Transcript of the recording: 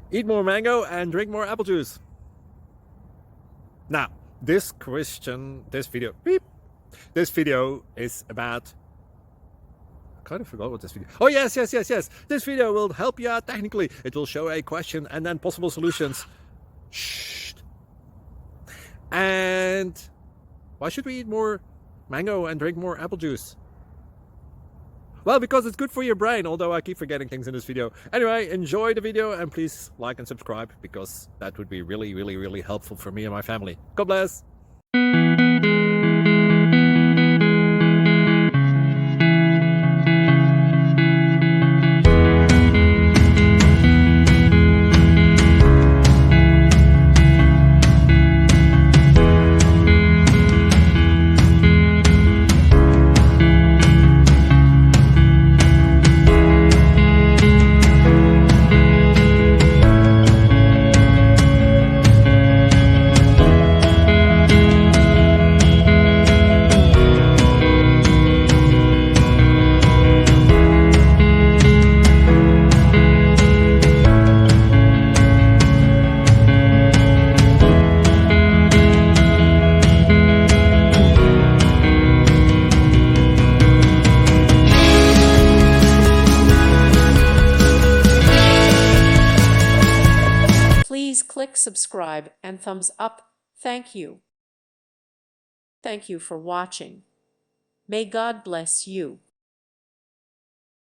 Eat more mango and drink more apple juice. Now, this video is about, I kind of forgot what this video. Oh, yes. This video will help you out technically. It will show a question and then possible solutions. Shh. And why should we eat more mango and drink more apple juice? Well, because it's good for your brain, although I keep forgetting things in this video. Anyway, enjoy the video and please like and subscribe, because that would be really helpful for me and my family. God bless! Please click subscribe and thumbs up. Thank you. Thank you for watching. May God bless you.